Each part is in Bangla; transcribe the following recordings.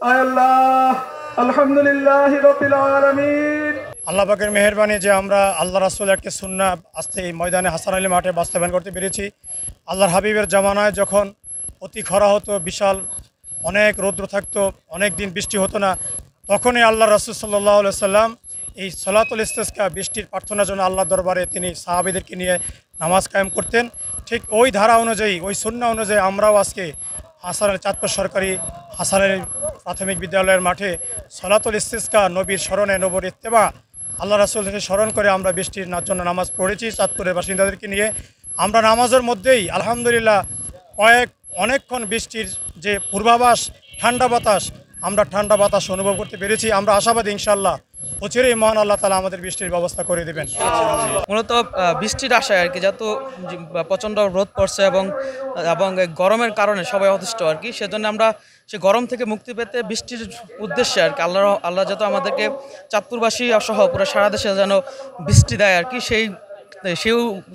আল্লাহ আলহামদুলিল্লাহি রাব্বিল আলামিন। আল্লাহ পাকের মেহেরবানি যে আমরা আল্লাহ রাসূলের একটি সুন্নাহ আজকে এই ময়দানে হাসান আলী মাঠে বাস্তবায়ন করতে পেরেছি। আল্লাহর হাবিবের জামানায় যখন অতি খরা হতো, বিশাল অনেক রৌদ্র থাকতো, অনেক দিন বৃষ্টি হতো না, তখনই আল্লাহ রাসূল সাল্লাল্লাহু আলাইহি সাল্লাম এই সলাতুল ইস্তিসকা বৃষ্টির প্রার্থনার জন্য আল্লাহর দরবারে তিনি সাহাবীদেরকে নিয়ে নামাজ কায়েম করতেন। ঠিক ওই ধারা অনুযায়ী, ওই সুন্নাহ অনুযায়ী আমরাও আজকে হাসানের চাঁদপুর সরকারি হাসানের প্রাথমিক বিদ্যালয়ের মাঠে সলাতুল ইস্তিসকা নবীর স্মরণে নবর ইত্তেবা আল্লাহ রাসূলকে স্মরণ করে আমরা বৃষ্টির জন্য নামাজ পড়েছি। চাঁদপুরের বাসিন্দাদেরকে নিয়ে আমরা নামাজের মধ্যেই আলহামদুলিল্লাহ অনেকক্ষণ বৃষ্টির যে পূর্বাভাস, ঠান্ডা বাতাস, আমরা ঠান্ডা বাতাস অনুভব করতে পেরেছি। আমরা আশাবাদী ইনশাআল্লাহ অচিরেই মহান আল্লাহ তাআলা আমাদের বৃষ্টির ব্যবস্থা করে দেবেন। মূলত বৃষ্টির আশায় আর কি, যত প্রচণ্ড রোদ পড়ছে এবং গরমের কারণে সবাই অতিষ্ঠ আর কি, সেজন্য আমরা সে গরম থেকে মুক্তি পেতে বৃষ্টির উদ্দেশ্যে আর কি আল্লাহ যত আমাদেরকে চাঁদপুরবাসী সহ পুরো সারা দেশে যেন বৃষ্টি দেয় আর কি,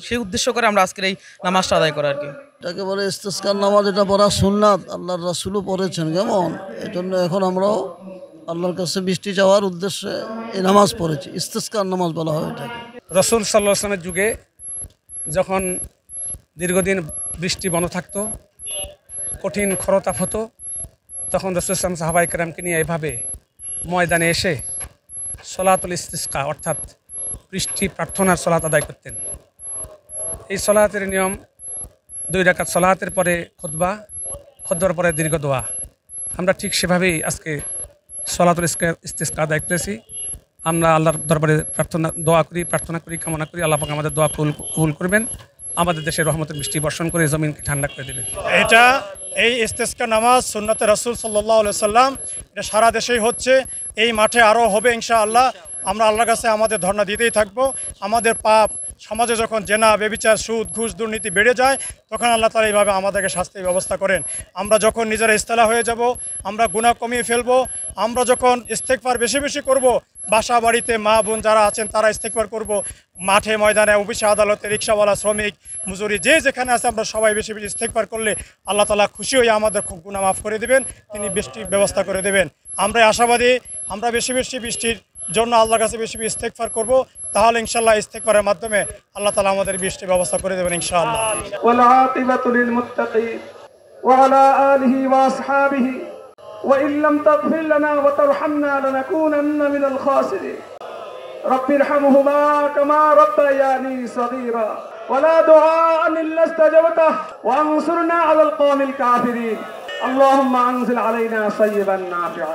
সেই উদ্দেশ্য করে আমরা আজকের এই নামাজটা আদায় করি আর কি। এটাকে বলে ইস্তিসকার নামাজ, এটা পড়া সুন্নাত, আল্লাহর রাসূলও পড়েছেন কেমন। এই জন্য এখন আমরাও আল্লাহর কাছে বৃষ্টি চাওয়ার উদ্দেশ্যে এই নামাজ পড়েছি, ইস্তিসকার নামাজ বলা হয় এটাকে। রাসূল সাল্লাল্লাহু আলাইহি ওয়াসাল্লামের যুগে যখন দীর্ঘদিন বৃষ্টি বন্ধ থাকতো, কঠিন খরতাপ হতো, তখন রাসূল সাল্লাল্লাহু আলাইহি ওয়াসাল্লাম সাহাবায়ে কেরামকে নিয়ে এভাবে ময়দানে এসে সলাতুল ইস্তিসকা অর্থাৎ বৃষ্টি প্রার্থনার সলাত আদায় করতেন। এই সলাতের নিয়ম 2 রাকাত সলাতের পরে খুতবার পরে দীর্ঘ দোয়া। আমরা ঠিক সেভাবেই আজকে সলাতুল ইস্তিসকা আদায় করেছি। আমরা আল্লাহর দরবারে প্রার্থনা করি, কামনা করি আল্লাহ পাক আমাদের দোয়া কবুল করবেন, আমাদের দেশে রহমতের বৃষ্টি বর্ষণ করে জমিনকে ঠান্ডা করে দেবেন। এই ইস্তিসকা নামাজ সুন্নাতে রাসূল সাল্লাল্লাহু আলাইহি সাল্লাম, এটা সারা দেশেই হচ্ছে, এই মাঠে আরও হবে ইনশাআল্লাহ। আমরা আল্লাহর কাছে আমাদের ধর্ণা দিতেই থাকবো। আমাদের পাপ সমাজে যখন জেনা, ব্যভিচার, সুদ, ঘুষ, দুর্নীতি বেড়ে যায়, তখন আল্লাহ তাআলা এইভাবে আমাদেরকে শাস্তির ব্যবস্থা করেন। আমরা যখন নিজেরা ইস্তেলা হয়ে যাব, আমরা গুনাহ কমিয়ে ফেলবো, আমরা যখন ইস্তেগফার বেশি বেশি করব, বাসা বাড়িতে মা বোন যারা আছেন তারা ইস্তেগফার করব, মাঠে ময়দানে, অফিসে আদালতে, রিক্সাওয়ালা, শ্রমিক, মজুরি, যে যেখানে আছে আমরা সবাই বেশি বেশি ইস্তেগফার করলে আল্লাহ তাআলা খুশি হয়ে আমাদের গুনাহ মাফ করে দেবেন, তিনি বৃষ্টির ব্যবস্থা করে দেবেন। আমরা আশাবাদী, আমরা বেশি বেশি বৃষ্টির জন্য আল্লাহর কাছে বেশি বেশি ইস্তেগফার করব, তাহলে ইনশাআল্লাহ ইস্তেগফারের মাধ্যমে আল্লাহ তাআলা আমাদের বৃষ্টির ব্যবস্থা করে দেবেন ইনশাআল্লাহ। ওয়াল আকিবাতু লিল মুত্তাকিন ওয়া আলা আলিহি ওয়া আসহাবিহি ওয়া ইন লাম তাগফির লানা ওয়া তারহামনা লানাকুনান্না মিনাল খাসিরিন। রাব্বিরহামহুমা কামা রাব্বায়ানি সগীরা ওয়া লা দুআআন ইল্লা ইস্তাজাবতা ওয়া আনসুরনা আলাল কওমিল কাফিরিন। আল্লাহুম্মা আনজিল আলাইনা সাইয়্যিবান নাফিআ।